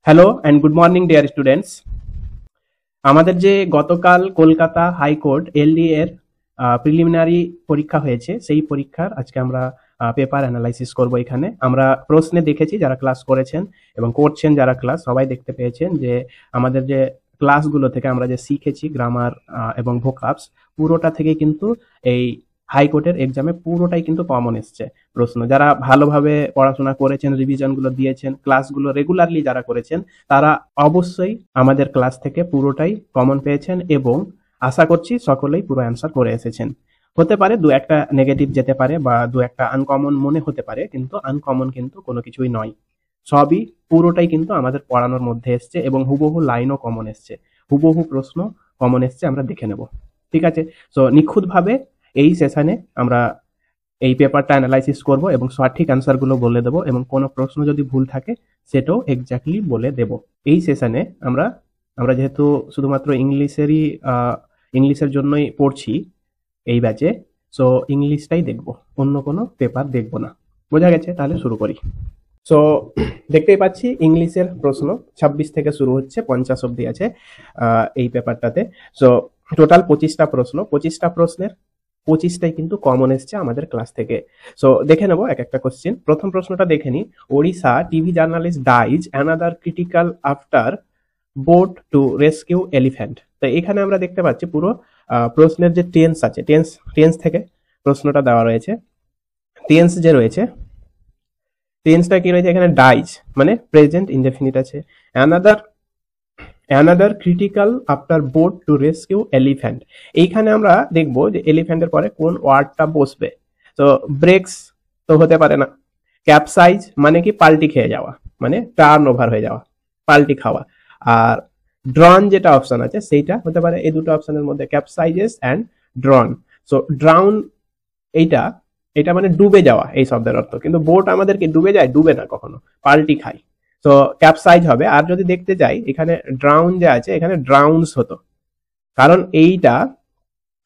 Hello and good morning dear students. আমাদের যে গতকাল কলকাতা হাইকোর্ট এলডি এর প্রিলিমিনারি পরীক্ষা হয়েছে, সেই পরীক্ষার আজকে আমরা পেপার অ্যানালাইসিস করব। এখানে আমরা প্রশ্নে দেখেছি, যারা ক্লাস করেছেন এবং করছেন যারা ক্লাস, সবাই দেখতে পেয়েছেন যে আমাদের যে ক্লাসগুলো থেকে আমরা যে শিখেছি গ্রামার এবং ভোকাবস, পুরোটা থেকে কিন্তু এই হাইকোর্টের এক্সামে পুরোটাই কিন্তু কমন এসছে প্রশ্ন। যারা ভালোভাবে পড়াশোনা করেছেন, রিভিশনগুলো দিয়েছেন, ক্লাসগুলো রেগুলারলি যারা করেছেন, তারা অবশ্যই আমাদের ক্লাস থেকে পুরোটাই কমন পেয়েছেন এবং আশা করছি সকলেই পুরো অ্যান্সার করে এসেছেন। হতে পারে দু একটা নেগেটিভ যেতে পারে বা দু একটা আনকমন মনে হতে পারে, কিন্তু আনকমন কিন্তু কোনো কিছুই নয়। সবই পুরোটাই কিন্তু আমাদের পড়ানোর মধ্যে এসছে এবং হুবহু লাইনও কমন এসছে, হুবহু প্রশ্ন কমন এসছে। আমরা দেখে নেব, ঠিক আছে? সো নিখুঁতভাবে এই সেশনে আমরা এই পেপারটা অ্যানালাইসিস করব এবং সঠিক অ্যান্সারগুলো বলে দেবো এবং কোনো প্রশ্ন যদি ভুল থাকে সেটাও এক্স্যাক্টলি বলে দেব। এই সেশনে আমরা যেহেতু শুধুমাত্র ইংলিশের জন্যই পড়ছি এই ব্যাচে, সো ইংলিশটাই দেখব, অন্য কোনো পেপার দেখব না। বোঝা গেছে? তাহলে শুরু করি। সো দেখতেই পাচ্ছি ইংলিশের প্রশ্ন 26 থেকে শুরু হচ্ছে, 50 অব্দি আছে এই পেপারটাতে। সো টোটাল 25টা প্রশ্ন, 25টা প্রশ্নের 25টাই কিন্তু কমন এসছে আমাদের ক্লাস থেকে। সো দেখে নেবো এক একটা কোশ্চেন। প্রথম প্রশ্নটা দেখে নি। Odisha TV journalist dies another critical after boat to rescue elephant. তো এখানে আমরা দেখতে পাচ্ছি পুরো প্রশ্নের যে টেন্স আছে, টেন্স থেকে প্রশ্নটা দেওয়া রয়েছে। টেন্স যে রয়েছে, টেন্সটা কি রয়েছে এখানে? ডাইজ মানে প্রেজেন্ট ইনডেফিনিট আছে। Another critical after boat to rescue elephant. এইখানে আমরা দেখবো যে এলিফ্যান্টের পরে কোন ওয়ার্ডটা বসবে। তো ব্রেকস তো হতে পারে না। ক্যাপসাইজ মানে কি? পাল্টি খেয়ে যাওয়া, মানে টার্ন ওভার হয়ে যাওয়া, পাল্টি খাওয়া। আর ড্রন যেটা অপশন আছে সেইটা হতে পারে এই দুটো অপশনের মধ্যে, ক্যাপসাইজেস অ্যান্ড ড্রন। সো ড্রাউন এটা মানে ডুবে যাওয়া এই শব্দের অর্থ, কিন্তু বোট আমাদেরকে ডুবে যায়? ডুবে না কখনো, পাল্টি খায়। তো ক্যাপসাইজ হবে। আর যদি দেখতে যাই এখানে ড্রাউন যে আছে, এখানে ড্রাউন্স হতো, কারণ এইটা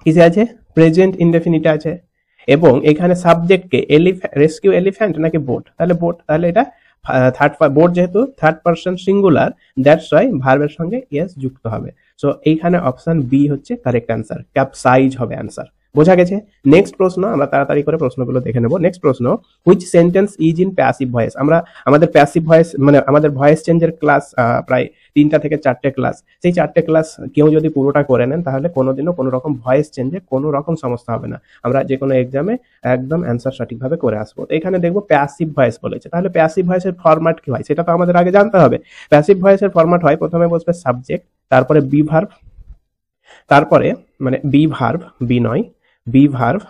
কিসে আছে? প্রেজেন্ট ইনডেফিনিট আছে এবং এখানে সাবজেক্টকে রেস্কিউ এলিফ্যান্ট নাকি বোট? তাহলে বোট, তাহলে এটা বোট যেহেতু third person singular, that's why ভার্বের সঙ্গে এস যুক্ত হবে। সো এইখানে অপশন বি হচ্ছে কারেক্ট অ্যান্সার, ক্যাপসাইজ হবে অ্যান্সার। বোঝা গেছে? নেক্সট প্রশ্ন, আমরা তাড়াতাড়ি করে প্রশ্নগুলো দেখে নেব। নেক্সট প্রশ্ন, which sentence is in passive voice? আমাদের প্যাসিভ ভয়েস মানে আমাদের ভয়েস চেঞ্জের ক্লাস প্রায় 3টা থেকে 4টে ক্লাস। সেই 4টে ক্লাস কেউ যদি পুরোটা করে নেন তাহলে কোনোদিনও কোনো রকম ভয়েস চেঞ্জে কোনো রকম সমস্যা হবে না। আমরা যে কোনো এক্সামে একদম অ্যান্সার সঠিকভাবে করে আসবো। তো এখানে দেখবো প্যাসিভ ভয়েস বলেছে, তাহলে প্যাসিভ ভয়েসের ফরম্যাট কি হয় সেটা তো আমাদের আগে জানতে হবে। প্যাসিভ ভয়েসের ফরম্যাট হয়, প্রথমে বসবে সাবজেক্ট, তারপরে বি ভার্ব, তারপরে মানে বি ভার্ব, বি নয়, বি ভার্ব,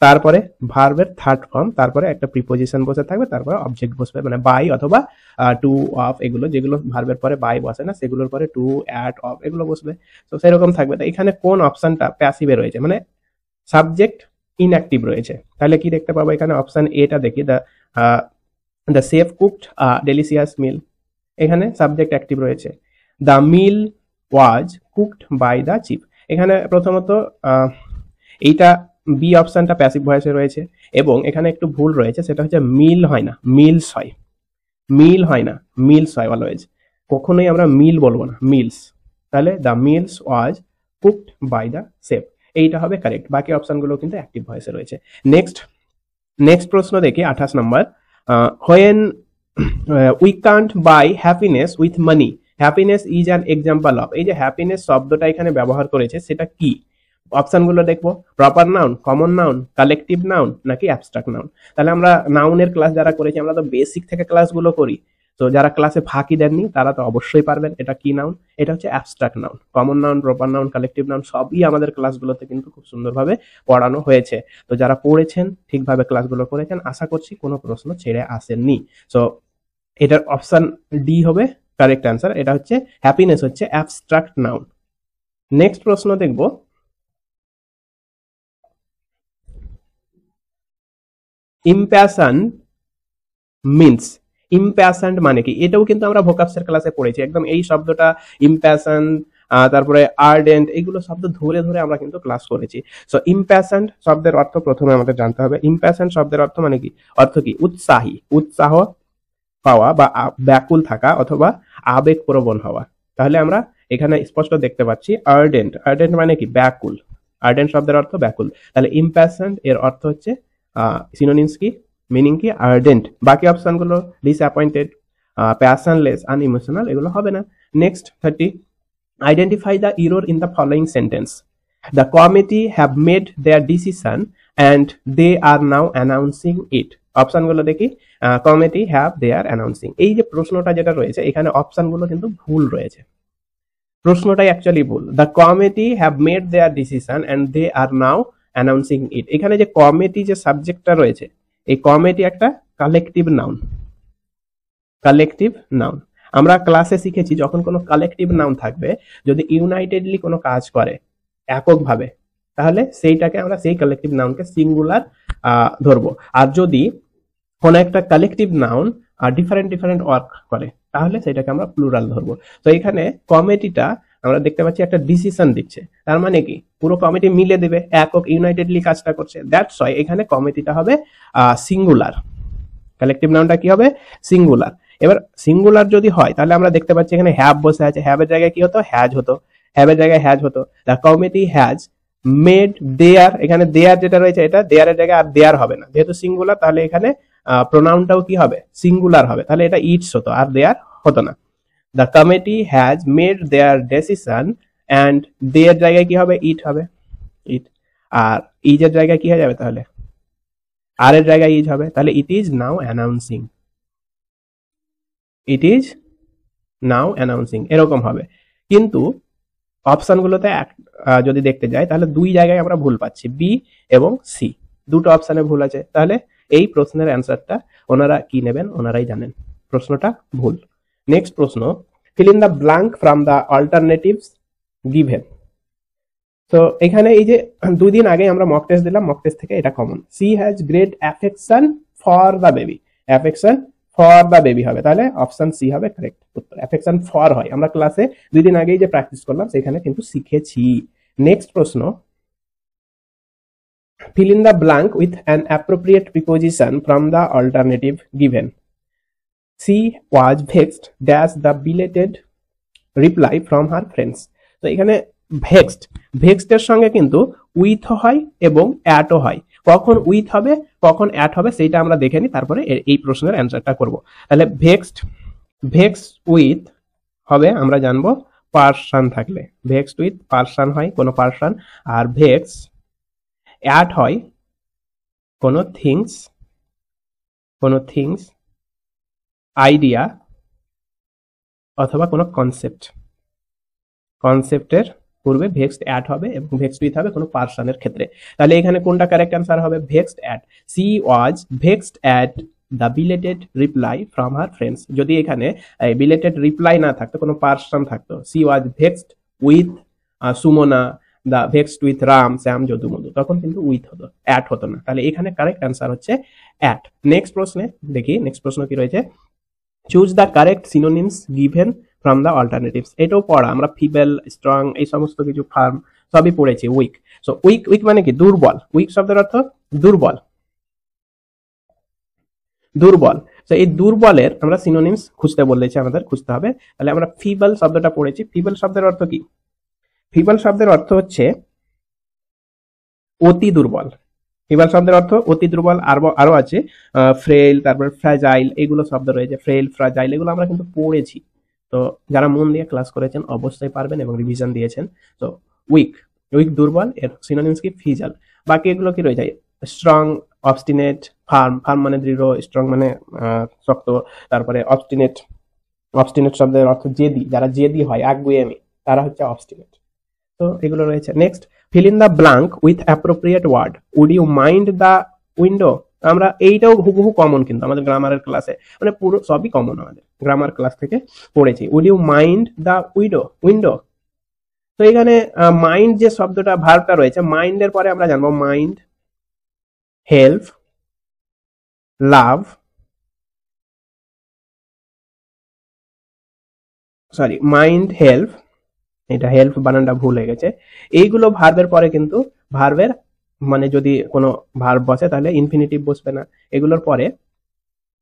তারপরে ভার্বের থার্ড ফর্ম, তারপরে একটা প্রিপোজিশন বসে থাকবে, তারপরে অবজেক্ট বসবে, মানে বাই অথবা টু, অফ, এগুলো যেগুলো ভার্বের পরে বাই বসে না সেগুলোর পরে টু, অ্যাট, অফ এগুলো বসবে। তো সেরকম থাকবে। তো এখানে কোন অপশনটা প্যাসিভে রয়েছে, মানে সাবজেক্ট ইনঅ্যাক্টিভ রয়েছে? তাহলে কি দেখতে পাবো এখানে? অপশন এটা দেখি, the chef cooked delicious meal. এখানে সাবজেক্ট অ্যাক্টিভ রয়েছে। The meal was cooked by the chief. এখানে প্রথমত এইটা বি অপশনটা প্যাসিভ ভয়েসে রয়েছে এবং এখানে একটু ভুল রয়েছে, সেটা হচ্ছে মিল হয় না, মিলস হয়। মিল হয় না, মিলস হয় অলওয়েজ। কখনোই আমরা মিল বলবো না, মিলস। তাহলে the meals was cooked by the chef, এইটা হবে কারেক্ট। বাকি অপশনগুলো কিন্তু অ্যাক্টিভ ভয়েসে রয়েছে। নেক্সট প্রশ্ন দেখি, 28 number. When we can't buy happiness with money, happiness is an example of. এই যে হ্যাপিনেস শব্দটা এখানে ব্যবহার করেছে সেটা কি? অপশনগুলো দেখবো, proper noun, common noun, collective noun নাকি অ্যাবস্ট্রাক্ট নাউন। তাহলে আমরা নাউনের ক্লাস যারা করেছি, আমরা তো বেসিক থেকে ক্লাসগুলো করি, তো যারা ক্লাসে ফাঁকি দেননি তারা তো অবশ্যই পারবেন এটা কি নাউন। এটা হচ্ছে abstract noun. Common noun, proper noun, collective noun সবই আমাদের ক্লাসগুলোতে কিন্তু খুব সুন্দরভাবে পড়ানো হয়েছে। তো যারা পড়েছেন, ঠিকভাবে ক্লাসগুলো করেছেন, আশা করছি কোনো প্রশ্ন ছেড়ে আসেননি। সো এটার অপশন ডি হবে কারেক্ট অ্যান্সার। এটা হচ্ছে হ্যাপিনেস হচ্ছে অ্যাবস্ট্রাক্ট নাউন। নেক্সট প্রশ্ন দেখবো, ইম্প্যাশন্ড মিন্স। ইম্প্যাশন্ড মানে কি? এটাও কিন্তু আমরা ভোকাবসের ক্লাসে পড়েছি একদম। এই শব্দটা ইম্প্যাশন্ড, তারপরে আর্ডেন্ট, এইগুলো শব্দ ধরে ধরে আমরা কিন্তু ক্লাস করেছি। সো ইম্প্যাশন্ড শব্দের অর্থ প্রথমে আমাদের জানতে হবে। ইম্প্যাশন্ড শব্দের অর্থ মানে কি? অর্থ কি? উৎসাহী, উৎসাহ, পাওয়া বা ব্যাকুল থাকা অথবা আবেগপ্রবণ হওয়া। তাহলে আমরা এখানে স্পষ্ট দেখতে পাচ্ছি আর্ডেন্ট। আর্ডেন্ট মানে কি? ব্যাকুল। আর্ডেন্ট শব্দের অর্থ ব্যাকুল। তাহলে ইম্প্যাশন্ট এর অর্থ হচ্ছে সিনোনিমস কি, মিনিং কি? আর্ডেন্ট। বাকি অপশনগুলো ডিসঅ্যাপয়েন্টেড, প্যাশনলেস, আনইমোশনাল, এগুলো হবে না। Next 30, identify the error in the following sentence. The committee have made their decision and they are now announcing it. অপশনগুলো দেখি, committee have they are announcing. এই যে প্রশ্নটা যেটা রয়েছে এখানে অপশনগুলো কিন্তু ভুল রয়েছে, প্রশ্নটাই অ্যাকচুয়ালি ভুল। The committee have made their decision and they are now announcing it. এখানে যে কমিটি যে সাবজেক্টটা রয়েছে, এই কমিটি একটা কালেকটিভ নাউন। কালেকটিভ নাউন আমরা ক্লাসে শিখেছি, যখন কোনো কালেকটিভ নাউন থাকবে, যদি ইউনাইটেডলি কোনো কাজ করে এককভাবে, তাহলে সেইটাকে আমরা সেই কালেকটিভ নাউনকে সিঙ্গুলার ধরবো। আর যদি কোনো একটা কালেকটিভ নাউন আর ডিফারেন্ট ডিফারেন্ট ওয়ার্ক করে, তাহলে সেটাকে আমরা প্লুরাল ধরবো। তো এখানে কমিটিটা আমরা দেখতে পাচ্ছি একটা ডিসিশন দিচ্ছে, তার মানে কি পুরো কমিটি মিলে দেবে, একক ইউনাইটেডলি কাজটা করছে। দ্যাটস ওয়াই এখানে কমিটিটা হবে সিঙ্গুলার, কালেকটিভ নাউনটা কি হবে? সিঙ্গুলার। এবার সিঙ্গুলার যদি হয় তাহলে আমরা দেখতে পাচ্ছি এখানে হ্যাভ বসে আছে, হ্যাভের জায়গায় কি হতো? হ্যাজ হতো, হ্যাভের জায়গায় হ্যাজ হতো। দ্য কমিটি হ্যাজ মেড দেয়ার, এখানে দেয়ার যেটা রয়েছে এটা দেয়ারের জায়গায় আর দেয়ার হবে না, যেহেতু সিঙ্গুলার, তাহলে এখানে প্রোনাউনটাও কি হবে? সিঙ্গুলার হবে, তাহলে এটা ইটস হতো আর দেয়ার হতো না। The committee has made their decision and their জায়গায় কি হবে? ইট হবে, ইট। আর ইজের জায়গায় কি হয়ে যাবে তাহলে? আর এর জায়গায় ইজ হবে, তাহলে it is now announcing, it is now announcing, এরকম হবে। কিন্তু অপশনগুলোতে যদি দেখতে যাই তাহলে দুই জায়গায় আমরা ভুল পাচ্ছি, বি এবং সি, দুটো অপশনে ভুল আছে। তাহলে এই প্রশ্নের অ্যান্সারটা ওনারা কি নেবেন ওনারাই জানেন, প্রশ্নটা ভুল। নেক্সট প্রশ্ন, feel in the blank from the alternatives given. তো এখানে এই যে দুই দিন আগে আমরা মক টেস্ট দিলাম, মক টেস্ট থেকে এটা common, she has great affection for the baby. Affection for the baby হবে, তাহলে অপশন সি হবে কারেক্ট উত্তর। অ্যাফেকশন ফর হয়, আমরা ক্লাসে দুই দিন আগেই যে প্র্যাকটিস করলাম সেখানে কিন্তু শিখেছি। নেক্সট প্রশ্ন, fill in the blank with an appropriate preposition from the alternative given. She was vexed dash the belated reply from her friends. তো এখানে ভেক্সড, ভেক্সড এর সঙ্গে কিন্তু উইথ হয় এবং অ্যাটও হয়। কখন উইথ হবে কখন অ্যাট হবে সেটা আমরা দেখে নিই, তারপরে এই প্রশ্নের অ্যান্সারটা করব। তাহলে ভেক্সড, ভেক্স উইথ হবে আমরা জানবো পার্সন থাকলে, ভেক্সড উইথ পার্সন হয় কোনো পার্সন, আর ভেক্স অ্যাট হয় কোনো থিংস, কোনো থিংস, আইডিয়া অথবা কোনো কনসেপ্ট। কনসেপ্টের পূর্বে ভেক্সড অ্যাট হবে এবং ভেক্সড উইথ হবে কোনো পার্সনের ক্ষেত্রে। তাহলে এখানে কোনটা কারেক্ট অ্যান্সার হবে? Vexed at. She was vexed at the belated reply from her friends. যদি এখানে বিলেটেড রিপ্লাই না থাকতো, কোনো পার্সন থাকতো, she was vexed with Sumana, দা ভেক্সড উইথ রাম, শ্যাম, যদু, মধু, তখন কিন্তু উইথ হতো, অ্যাট হতো না। তাহলে এখানে কারেক্ট অ্যান্সার হচ্ছে অ্যাট। নেক্সট প্রশ্নে দেখি, নেক্সট প্রশ্ন কি রয়েছে, choose the correct synonyms given from the alternatives. এটাও পড়া আমরা, ফিবেল, স্ট্রং, এই সমস্ত কিছু, ফার্ম সবই পড়েছি। উইক, সো উইক, উইক মানে কি? দুর্বল। উইক শব্দের অর্থ দুর্বল, দুর্বল। তো এই দুর্বলের আমরা সিনোনিমস খুঁজতে বলেছি, আমাদের খুঁজতে হবে। তাহলে আমরা ফিবেল শব্দটা পড়েছি, ফিবেল শব্দের অর্থ কি? ফিবেল শব্দের অর্থ হচ্ছে অতি দুর্বল। ফিবেল শব্দের অর্থ অতি দুর্বল। আরো আছে ফ্রেল, তারপর ফ্র্যাজাইল, এগুলো শব্দ রয়েছে, ফ্রেল, ফ্র্যাজাইল, এগুলো আমরা কিন্তু পড়েছি। তো যারা মন দিয়ে ক্লাস করেছেন অবশ্যই পারবেন এবং রিভিশন দিয়েছেন। তো উইক, উইক দুর্বল, এর সিনোনিমস কি? ফিজাল। বাকি এগুলো কি রয়েছে? স্ট্রং, অবস্টিনেট, ফার্ম, ফার্ম মানে দৃঢ়, স্ট্রং মানে শক্ত, তারপরে অবস্টিনেট, অবস্টিনেট শব্দের অর্থ জেদি, যারা জেদি হয়, একগুঁয়েমি, তারা হচ্ছে অবস্টিনেট। তো এগুলো রয়েছে। Next, fill in the blank with appropriate word. Would you mind the window. আমরা এইটাও হুবহু কমন, কিন্তু আমাদের গ্রামারের ক্লাসে, মানে পুরো সবই কমন, আমাদের গ্রামার ক্লাস থেকে পড়েছি। Would you mind the window. তো এখানে মাইন্ড যে শব্দটা, ভার্বটা রয়েছে, মাইন্ডের পরে আমরা জানবো মাইন্ড, হেল্প, লাভ, সরি মাইন্ড, হেল্প, এটা হেল্প বানানটা ভুল হয়ে গেছে। এইগুলো ভার্বের পরে কিন্তু ভার্বের মানে যদি কোনো ভার্ব বসে তাহলে ইনফিনিটিভ বসবে না। এগুলোর পরে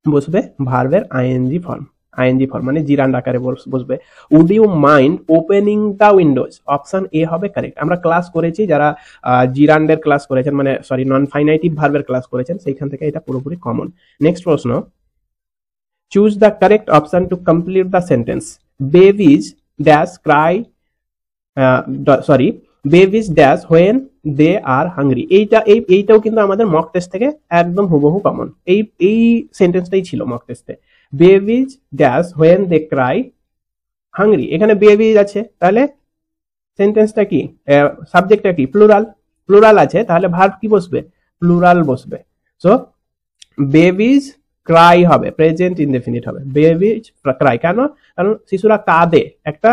বসবে ভার্বের আইএনজি ফর্ম, আইএনজি ফর্ম মানে জিরান্ড আকারে বসবে। Would you mind opening the windows, option A হবে কারেক্ট। আমরা ক্লাস করেছি, যারা জিরান্ডের ক্লাস করেছেন মানে সরি নন ফাইনাইটিভ ভার্বের ক্লাস করেছেন সেইখান থেকে এটা পুরোপুরি কমন। নেক্সট প্রশ্ন, choose the correct option to complete the sentence. Babies dash cry sorry babies dash when they are hungry. এইটাও কিন্তু আমাদের মক টেস্ট থেকে একদম হুবহু কমন। এই সেন্টেন্সটাই ছিল মক টেস্টে। Babies dash when they cry hungry, এখানে বেবিজ আছে, তাহলে সেন্টেন্সটা কি, সাবজেক্টটা কি, প্লুরাল, প্লুরাল আছে, তাহলে ভার্ব কি বসবে, প্লুরাল বসবে। সো বেবিজ ক্রাই হবে, প্রেজেন্ট ইনডেফিনিট হবে, বেবিজ ক্রাই। কেন, কারণ শিশুরা কাঁদে, একটা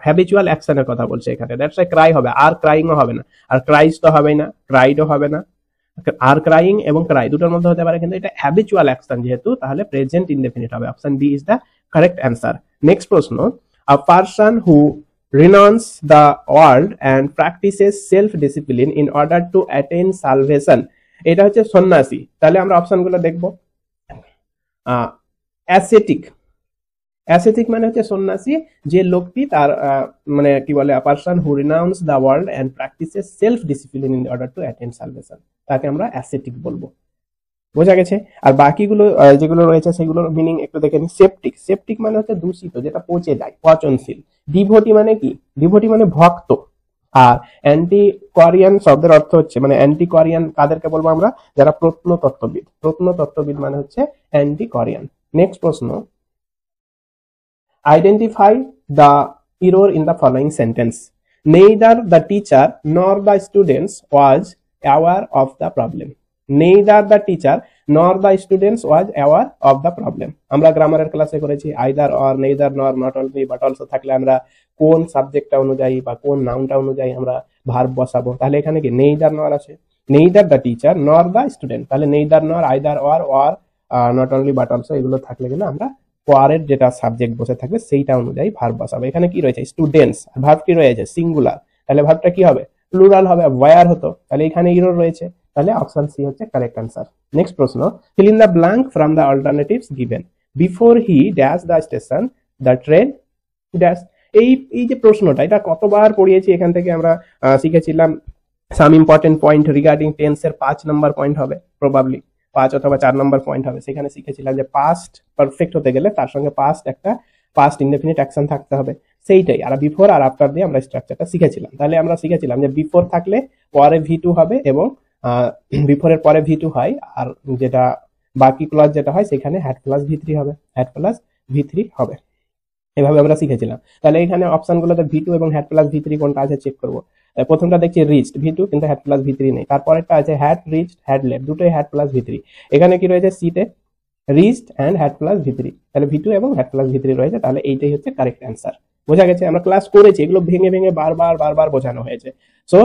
হ্যাবিচুয়াল অ্যাকশনের কথা বলছে এখানে, দ্যাটস ওয়াই ক্রাই হবে। আর ক্রাইংও হবে না, আর ক্রাইজ তো হবেই না, ক্রাইডও হবে না। আর ক্রাইং এবং ক্রাই দুটোর মধ্যে হতে পারে, কিন্তু এটা হ্যাবিচুয়াল অ্যাকশন যেহেতু, তাহলে প্রেজেন্ট ইনডেফিনিট হবে। Option D is the correct answer. Next প্রশ্ন, a person who renounce the world and practices self discipline in order to attain salvation, এটা হচ্ছে সন্ন্যাসী। তাহলে আমরা অপশনগুলো দেখব। অ্যাসেটিক, অ্যাসেটিক মানে হচ্ছে সন্ন্যাসী, যে লোকটি তার মানে কি বলে, person who renounce the world and practices self discipline in order to attend salvation, তাকে আমরা অ্যাসেটিক বলবো। বোঝা গেছে? আর বাকিগুলো যেগুলো রয়েছে সেগুলোর মিনিং একটু দেখে নিই। সেপটিক, সেপটিক মানে হচ্ছে দূষিত, যেটা পচে যায়, পচনশীল। ডিভোটি মানে কি, ডিভোটি মানে ভক্ত। আর অ্যান্টি কোরিয়ান শব্দের অর্থ হচ্ছে, মানে অ্যান্টি কোরিয়ান কাদেরকে বলবো আমরা, যারা প্রত্নতত্ত্ববিদ। প্রত্নতত্ত্ববিদ মানে হচ্ছে অ্যান্টি কোরিয়ান। নেক্সট প্রশ্ন, identify the error in the following sentence. Neither the teacher nor the students was aware of the problem. Neither the teacher nor the students was aware of the problem. আমরা গ্রামারের ক্লাসে করেছি either or, neither নর, not only but also থাকলে আমরা কোন সাবজেক্টটা অনুযায়ী বা কোন নাউনটা অনুযায়ী আমরা ভার্ব বসাবো। তাহলে এখানে কি নেইদার নর আছে, নেইদার দ্য টিচার নর দ্য স্টুডেন্ট, তাহলে নেইদার নর, either or not only but also এগুলো থাকলে কিন্তু আমরা পরের যেটা সাবজেক্ট বসে থাকবে সেইটা অনুযায়ী ভার্ব বসাবো। এখানে কি রয়েছে, স্টুডেন্টস, ভার্ব কি রয়েছে, সিঙ্গুলার, তাহলে ভার্বটা কি হবে, প্লুরাল হবে, ওয়্যার হতো, তাহলে এখানে ইরর রয়েছে, তাহলে অপশন সি হচ্ছে কারেক্ট অ্যান্সার। নেক্সট প্রশ্ন, feel in the blank from the alternatives given. Before he dash the station the train dash. এই যে প্রশ্নটা, এটা কতবার পড়িয়েছি, এখান থেকে আমরা শিখেছিলাম সাম ইম্পর্টেন্ট পয়েন্ট রিগার্ডিং টেন্সের 5 নম্বর পয়েন্ট হবে, প্রবাবলি 5 অথবা 4 নম্বর পয়েন্ট হবে। সেখানে শিখেছিলাম যে পাস্ট পারফেক্ট হতে গেলে তার সঙ্গে পাস্ট একটা পাস্ট ইনডেফিনিট অ্যাকশন থাকতে হবে, সেইটাই। আর বিফোর আর আফটার দিয়ে আমরা স্ট্রাকচারটা শিখেছিলাম। তাহলে আমরা শিখেছিলাম যে বিফোর থাকলে পরে ভি2 হবে, এবং বিফোরের পরে ভি2 হয়, আর যেটা বাকি ক্লজ যেটা হয় সেখানে হ্যাড প্লাস ভি3 হবে, হ্যাড প্লাস ভি3 হবে, এভাবে আমরা শিখেছিলাম। তাহলে এখানে অপশনগুলোতে ভি2 এবং হ্যাড প্লাস ভি3 কোনটা আছে চেক করবো। প্রথমটা দেখছি রিচড, ভি2 কিন্তু হ্যাড প্লাস ভি3 নেই। তারপরেরটা আছে হ্যাড রিচড, হ্যাড লেফট, দুটোই হ্যাড প্লাস ভি3। এখানে কি রয়েছে, সিতে রিচড এন্ড হ্যাড প্লাস ভি3, তাহলে ভি2 এবং হ্যাড প্লাস ভি3 রয়েছে, তাহলে এইটাই হচ্ছে কারেক্ট অ্যান্সার। বোঝা গেছে? আমরা ক্লাস করেছি, এগুলো ভেঙে ভেঙে বারবার বোঝানো হয়েছে। সো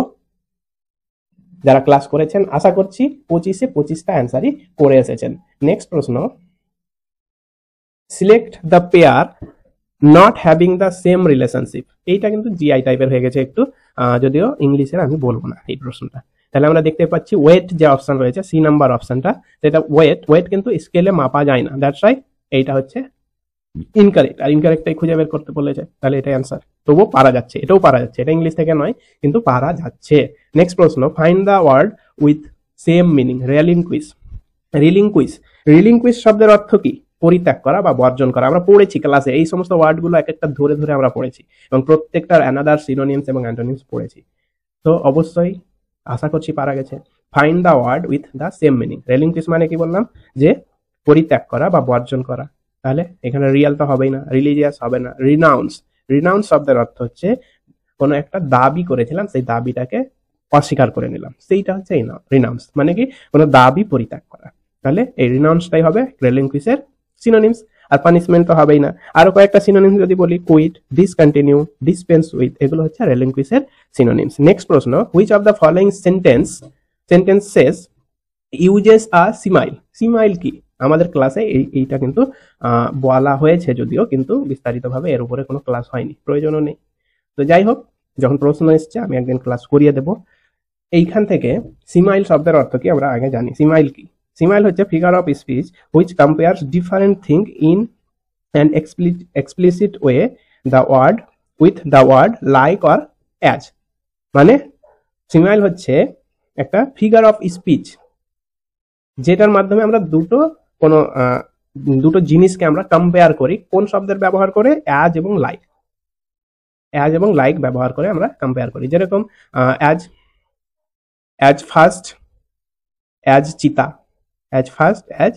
যারা ক্লাস করেছেন আশা করছি 25-25টা অ্যান্সারই করে এসেছেন। নেক্সট প্রশ্ন, select the pair not having the same relationship. এইটা কিন্তু জিআই টাইপের হয়ে গেছে একটু, যদিও ইংলিশের আমি বলবো না এই প্রশ্নটা। তাহলে আমরা দেখতে পাচ্ছি ওয়েট যে অপশন রয়েছে, সি নাম্বার অপশনটা, সেটা ওয়েট কিন্তু স্কেলে মাপা যায় না, দ্যাটস রাইট এইটা হচ্ছে ইনকারেক্ট। আর ইনকারেক্টটাই খুঁজে বের করতে বলেছে, তাহলে এটাই অ্যান্সার। তবুও পারা যাচ্ছে, এটাও পারা যাচ্ছে, এটা ইংলিশ থেকে নয় কিন্তু পারা যাচ্ছে। নেক্সট প্রশ্ন, find the word with same meaning. Relinquish, relinquish, relinquish শব্দের অর্থ কি, পরিত্যাগ করা বা বর্জন করা। আমরা পড়েছি ক্লাসে, এই সমস্ত ওয়ার্ডগুলো এক একটা ধরে ধরে আমরা পড়েছি, এবং প্রত্যেকটার অ্যানাদার সিনোনিমস এবং অ্যান্টোনিমস পড়েছি। তো অবশ্যই আশা করছি পারা গেছে। Find the word with the same meaning. Relinquish মানে কি বললাম, যে পরিত্যাগ করা বা বর্জন করা। তাহলে এখানে রিয়াল তো হবেই না, রিলিজিয়াস হবে না। রিনাউন্স, রিনাউন্স শব্দের অর্থ হচ্ছে কোনো একটা দাবি করেছিলাম, সেই দাবিটাকে অস্বীকার করে নিলাম, সেইটা হচ্ছে রিনাউন্স, মানে কি কোনো দাবি পরিত্যাগ করা। তাহলে এই রিনাউন্সটাই হবে রিলিংকুইশের সিনোনিমস। আর পানিশমেন্ট তো হবেই না। আরো কয়েকটা সিনোনিমস যদি বলি, কুইট, ডিসকন্টিনিউ, ডিসপেন্স উইথ, এগুলো হচ্ছে রিলিংকুইশের সিনোনিমস। নেক্সট প্রশ্ন, which of the following sentences uses a simile. Simile কি, আমাদের ক্লাসে এইটা কিন্তু বলা হয়েছে যদিও, কিন্তু বিস্তারিতভাবে এর উপরে কোনো ক্লাস হয়নি, প্রয়োজনও নেই। তো যাই হোক, যখন প্রশ্ন এসছে আমি একদিন ক্লাস করিয়ে দেব। এইখান থেকে সিমাইল শব্দের অর্থ কি আমরা আগে জানি। সিমাইল কি, সিমাইল হচ্ছে figure of speech which compares different thing in an explicit way the word with the word like or as. মানে সিমাইল হচ্ছে একটা ফিগার অফ স্পিচ যেটার মাধ্যমে আমরা দুটো জিনিসকে আমরা কম্পেয়ার করি কোন শব্দের ব্যবহার করে, অ্যাজ এবং লাইক। অ্যাজ এবং লাইক ব্যবহার করে আমরা কম্পেয়ার করি, যেরকম অ্যাজ ফাস্ট অ্যাজ চিতা, অ্যাজ ফাস্ট অ্যাজ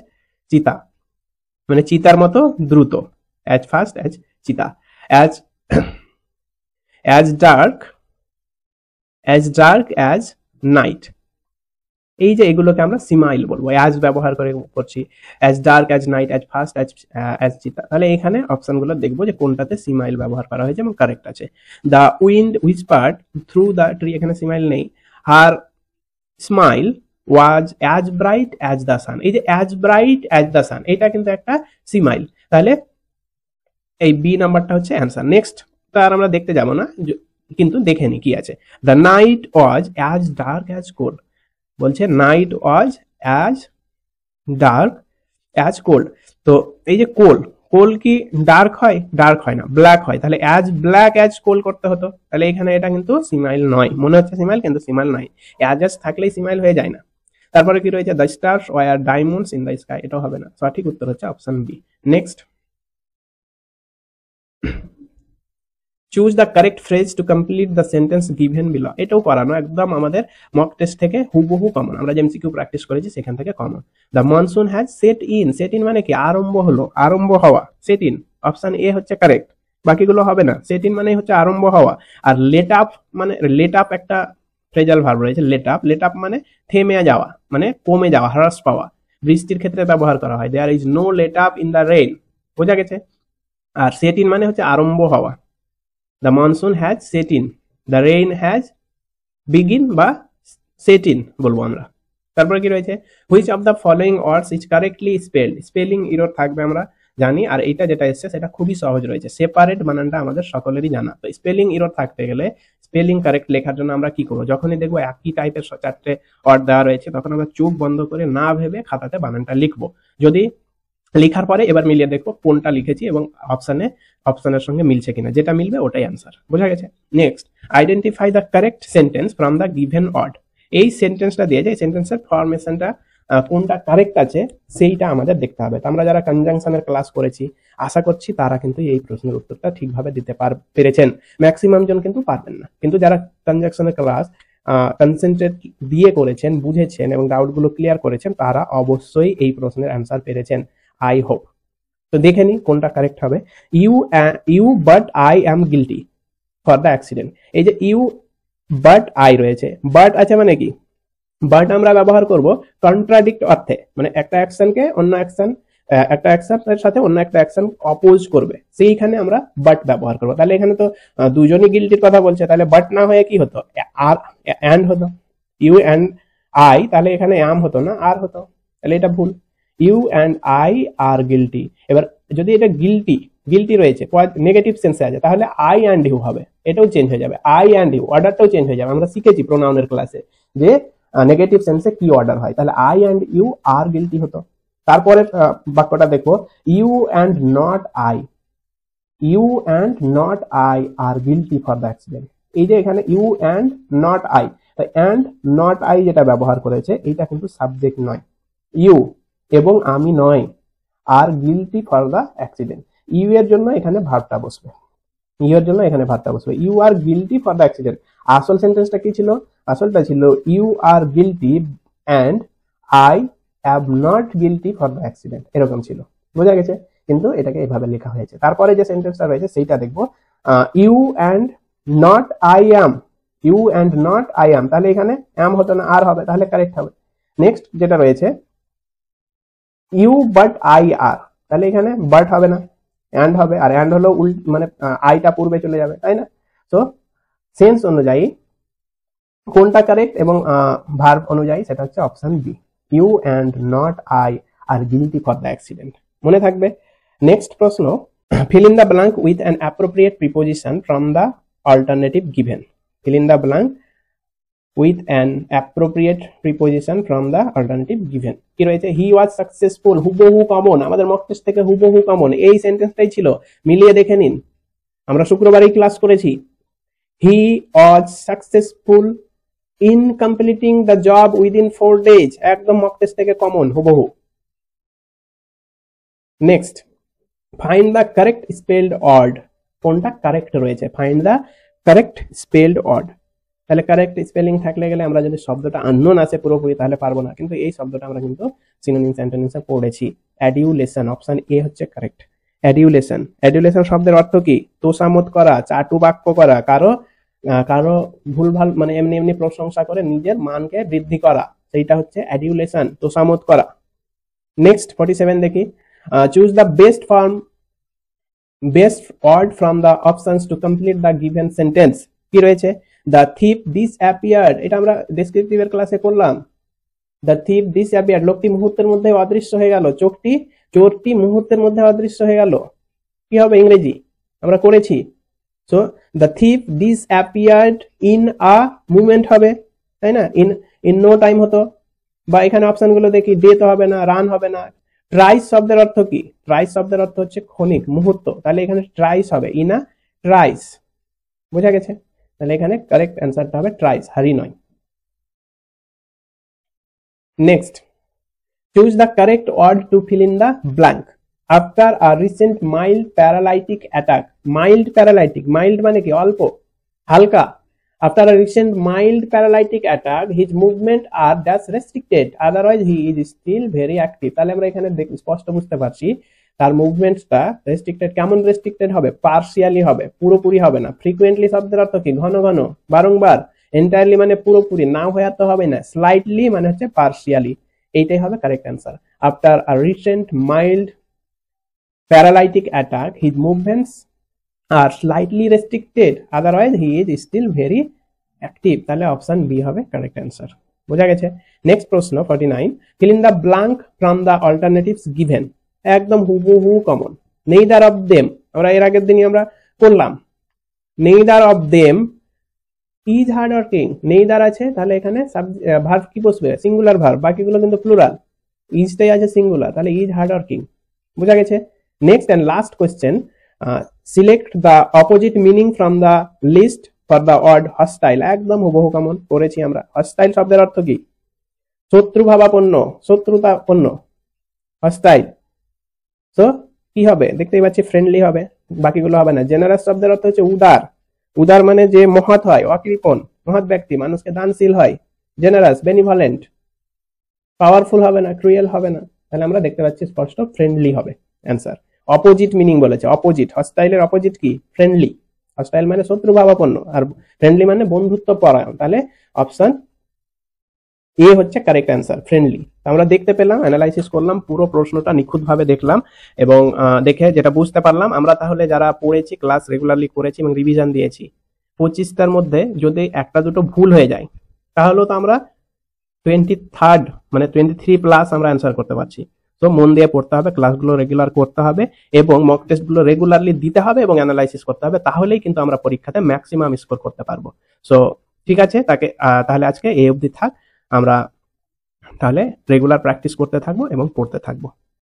চিতা মানে চিতার মতো দ্রুত, অ্যাজ ফাস্ট অ্যাজ চিতা। As dark as night. এই যে এগুলোকে আমরা সিমাইল বলবো, অ্যাজ ব্যবহার করে করছি, as dark as night as fast as চিতা। তাহলে এখানে অপশনগুলো দেখবো যে কোনটাতে সিমাইল ব্যবহার করা হয়েছে এবং কারেক্ট আছে। The wind whispered through the tree, এখানে সিমাইল নেই। Her smile was as bright as the sun, এই যে as bright as the sun এটা কিন্তু একটা সিমাইল। তাহলে এই বি নাম্বারটা হচ্ছে অ্যান্সার। নেক্সট তার আমরা দেখতে যাব না, কিন্তু দেখে নি কি আছে। The night was as dark as coal, বলছে night was as dark as coal. তো এই যে কোল কি ডার্ক হয়? ডার্ক হয় না, ব্ল্যাক হয়। তাহলে অ্যাজ ব্ল্যাক অ্যাজ কোল করতে হতো। তাহলে এখানে এটা কিন্তু সিমাইল নয়, মনে হচ্ছে সিমাইল কিন্তু সিমাইল নয়, অ্যাজ থাকলেই সিমাইল হয়ে যায় না। তারপরে কি রয়েছে? The stars were diamonds in the sky, এটাও হবে না। সঠিক উত্তর হচ্ছে option B. Next, choose the correct phrase to complete the sentence given below, এটাও করানো একদম আমাদের মক টেস্ট থেকে হুবহু কমন, আমরা যে এমসিকিউ প্র্যাকটিস করেছি সেখান থেকে common. The monsoon has set in, set in মানে কি? আরম্ভ হলো, আরম্ভ হওয়া, সেট ইন। অপশন এ হচ্ছে কারেক্ট, বাকিগুলো হবে না। সেট ইন মানে হচ্ছে আরম্ভ হওয়া। আর লেট আপ মানে, লেট আপ একটা ফ্রেজাল ভার্ব রয়েছে, লেট আপ মানে থেমে যাওয়া, মানে কমে যাওয়া, হ্রাস পাওয়া। বৃষ্টির ক্ষেত্রে ব্যবহার করা হয়, there is no let up in the rain, বোঝা গেছে। আর সেট ইন মানে হচ্ছে আরম্ভ হওয়া। The monsoon has set in, the rain has begin বা set in বলবো আমরা। তারপরে কি রয়েছে? which of the following words is correctly spelled, spelling error থাকবে আমরা জানি। আর এইটা যেটা এসছে সেটা খুবই সহজ রয়েছে, সেপারেট বানানটা আমাদের সকলেরই জানা। তো স্পেলিং এরর থাকতে গেলে স্পেলিং কারেক্ট লেখার জন্য আমরা কি করবো? যখনই দেখবো একই টাইপের 4টে ওয়ার্ড দেওয়া রয়েছে তখন আমরা চোখ বন্ধ করে না ভেবে খাতাতে বানানটা লিখবো। যদি লেখার পরে এবার মিলিয়ে দেখবো কোনটা লিখেছি এবং অপশনের সঙ্গে মিলছে কিনা, যেটা মিলবে ওটাই অ্যান্সার, বোঝা গেছে। Next, identify the correct sentence from the given word, এই সেন্টেন্সটা দিয়ে যে সেন্টেন্সের ফরমেশনটা কোনটা কারেক্ট আছে সেইটা আমাদের দেখতে হবে। তো আমরা যারা কনজাংশনের ক্লাস করেছি আশা করছি তারা কিন্তু এই প্রশ্নের উত্তরটা ঠিকভাবে দিতে পেরেছেন। ম্যাক্সিমাম জন কিন্তু পারবেন না, কিন্তু যারা কনজাংশনের ক্লাস কনসেন্ট্রেট দিয়ে করেছেন, বুঝেছেন এবং ডাউটগুলো ক্লিয়ার করেছেন তারা অবশ্যই এই প্রশ্নের অ্যান্সার পেরেছেন, আই হোপ। তো দেখে নি কোনটা কারেক্ট হবে। You but I am guilty for the accident, এই যে ইউ বাট আই রয়েছে, বাট আছে মানে কি? বাট আমরা ব্যবহার করব কন্ট্রাডিক্ট অর্থে, মানে একটা অ্যাকশনকে অন্য অ্যাকশন, একটা অ্যাকশনের সাথে অন্য একটা অ্যাকশন অপোজ করবে, সেইখানে আমরা বাট ব্যবহার করবো। তাহলে এখানে তো দুজনই গিলটির কথা বলছে, তাহলে বাট না হয়ে কি হতো? আর অ্যান্ড হতো, ইউ অ্যান্ড আই, তাহলে এখানে অ্যাম হতো না আর হতো, তাহলে এটা ভুল। You and I are guilty. এবার যদি এটা গিলটি রয়েছে নেগেটিভ সেন্সে আছে তাহলে আই অ্যান্ড ইউ হবে, এটাও চেঞ্জ হয়ে যাবে, আই অ্যান্ড ইউ, অর্ডারটাও চেঞ্জ হয়ে যাবে। আমরা শিখেছি প্রোনাউনের ক্লাসে যে নেগেটিভ সেন্সে কি অর্ডার হয়, তাহলে I and you are guilty হতো। তারপরে বাক্যটা দেখো, you and not I, you and not I are guilty for the accident. এই যে এখানে ইউ অ্যান্ড নট আই, তাই অ্যান্ড নট আই যেটা ব্যবহার করেছে এইটা কিন্তু সাবজেক্ট নয়, ইউ এবং আমি নয়, are guilty for the accident. You এর জন্য এখানে ভার্বটা বসবে, ইউ এর জন্য এখানে ভার্বটা বসবে, you are guilty for the accident. আসল সেন্টেন্সটা কি ছিল? আসলটা ছিল you are guilty and I am not guilty for the accident, এরকম ছিল, বোঝা গেছে। কিন্তু এটাকে এভাবে লেখা হয়েছে। তারপরে যে সেন্টেন্সটা রয়েছে সেইটা দেখবো, you and not I am, you and not I am, তাহলে এখানে অ্যাম হতো না আর হবে, তাহলে কারেক্ট হবে। নেক্সট যেটা রয়েছে, ইউ বাট আই আর, তাহলে এখানে বাট হবে না, অ্যান্ড হবে, আর অ্যান্ড হলো মানে আইটা পূর্বে চলে যাবে, তাই না? তো সেন্স অনুযায়ী কোনটা কারেক্ট এবং ভার্ব অনুযায়ী সেটা হচ্ছে option B, you and not I are guilty for the accident, মনে থাকবে। নেক্সট প্রশ্ন, fill in the blank with an appropriate preposition from the alternative given, fill in the blank with an appropriate preposition from the alternative given. কি রয়েছে? হি was successful, হুবহু common, আমাদের মস্তিষ্ক থেকে হুবহু কমন এই সেন্টেন্সটাই ছিল। মিলিয়ে দেখে নিন, আমরা শুক্রবারই ক্লাস করেছি। He was successful in completing the job within 4 days, একদম মস্তিষ্ক থেকে কমন হুবহু। Next, find the correct spelled word, কোনটা কারেক্ট রয়েছে? Find the correct spelled word. তাহলে কারেক্ট স্পেলিং থাকলে গেলে আমরা যদি শব্দটা আননোন আছে পুরোপুরি তাহলে পারবো না, কিন্তু এই শব্দটা আমরা কিন্তু সিনোনিমস অ্যান্টোনিমসে পড়েছি। অ্যাডিউলেশন, অপশন এ হচ্ছে কারেক্ট। অ্যাডিউলেশন, অ্যাডিউলেশন শব্দের অর্থ কি? তোষামোদ করা, চাটু বাক্য করা, কারো ভুলভাল মানে এমনি এমনি প্রশংসা করে নিজের মানকে বৃদ্ধি করা, সেইটা হচ্ছে অ্যাডিউলেশন, তোষামোদ করা। নেক্সট 47 দেখি, choose the best word from the options to complete the given sentence. কি রয়েছে? দ্য থিপ ডিসঅ্যাপিয়ার্ড, এটা আমরা ডেসক্রিপটিভের ক্লাসে করলাম। দ্য থিপ ডিসঅ্যাপিয়ার্ড, লোকটি মুহূর্তের মধ্যে অদৃশ্য হয়ে গেল। চোরটি মুহূর্তের মধ্যে অদৃশ্য হয়ে গেল। কি হবে ইংরেজি? আমরা করেছি। So the thief disappeared in a movement হবে, তাই না? ইন নো টাইম হতো, বা এখানে অপশন গুলো দেখি, ডে তো হবে না, রান হবে না। ট্রাইস শব্দের অর্থ কি? ট্রাইস শব্দের অর্থ হচ্ছে ক্ষণিক, মুহূর্ত, তাহলে এখানে ট্রাইস হবে, ইন আ ট্রাইস। বোঝা গেছে? তাহলে এখানে কারেক্ট অ্যান্সারটা হবে ট্রাইস, হারি নয়। Next, choose the correct word to fill in the blank. After a recent mild paralytic attack, mild paralytic, mild মানে কি? অল্প, হালকা। After a recent mild paralytic attack, his movement are dash restricted, otherwise he is still very active. তাহলে আমরা এখানে স্পষ্ট বুঝতে পারছি তার মুভমেন্টসটা রেস্ট্রিক্টেড। কেমন রেস্ট্রিক্টেড হবে? পার্সিয়ালি হবে, পুরোপুরি হবে না। ফ্রিকুয়েন্টলি শব্দের অর্থ কি? ঘন ঘন, বারংবার। এন্টায়ারলি মানে পুরোপুরি, না হয়ে তো হবে না। স্লাইটলি মানে হচ্ছে পার্সিয়ালি, এইটাই হবে correct answer. After a recent mild paralytic attack, his movements are slightly restricted, otherwise he is still very active. তাহলে অপশন বি হবে কারেক্ট অ্যান্সার। বোঝা গেছে? নেক্সট প্রশ্ন 49, fill in the blank from the alternatives given, একদম হুবহু common. neither of them, আমরা এর আগের দিনই আমরা করলাম। neither of them is hard working, neither আছে, তাহলে এখানে ভার্ব কি বসবে? সিঙ্গুলার ভার্ব, বাকিগুলো কিন্তু প্লুরাল। ইজটাই আছে সিঙ্গুলার, তাহলে ইজ হার্ড ওয়ার্কিং। বোঝা গেছে? Next and last question, select the opposite meaning from the list for the word hostile, একদম হুবহু কমন করেছি আমরা। হস্টাইল শব্দের অর্থ কি? শত্রুভাবাপন্ন, শত্রুতাপন্ন, হস্টাইল। সো কি হবে? দেখতেই পাচ্ছি ফ্রেন্ডলি হবে, বাকিগুলো হবে না। জেনারাস শব্দের অর্থ হচ্ছে উদার, উদার মানে যে মহৎ হয়, অকৃপণ, মহৎ ব্যক্তি, মানুষকে দানশীল হয়, জেনারাস, বেনিভলেন্ট। পাওয়ারফুল হবে না, ক্রুয়েল হবে না, তাহলে আমরা দেখতে পাচ্ছি স্পষ্ট ফ্রেন্ডলি হবে অ্যান্সার। অপোজিট মিনিং বলেছে, অপোজিট, হস্টাইলের অপোজিট কি? ফ্রেন্ডলি। হস্টাইল মানে শত্রুভাবাপন্ন, আর ফ্রেন্ডলি মানে বন্ধুত্ব পরায়ণ, তাহলে অপশন এ হচ্ছে কারেক্ট অ্যান্সার, ফ্রেন্ডলি। আমরা দেখতে পেলাম, অ্যানালাইসিস করলাম, পুরো প্রশ্নটা নিখুঁতভাবে দেখলাম এবং দেখে যেটা বুঝতে পারলাম, আমরা তাহলে যারা পড়েছি, ক্লাস রেগুলারলি করেছি এবং রিভিশন দিয়েছি, 25টার মধ্যে যদি একটা দুটো ভুল হয়ে যায় তাহলে তো আমরা 23rd মানে 23+ আমরা অ্যান্সার করতে পারছি। তো মন দিয়ে পড়তে হবে, ক্লাসগুলো রেগুলার করতে হবে এবং মক টেস্টগুলো রেগুলারলি দিতে হবে এবং অ্যানালাইসিস করতে হবে, তাহলেই কিন্তু আমরা পরীক্ষাতে ম্যাক্সিমাম স্কোর করতে পারবো। সো ঠিক আছে, তাহলে আজকে এই অবধি থাক। আমরা তাহলে রেগুলার প্র্যাকটিস করতে থাকবো এবং পড়তে থাকবো।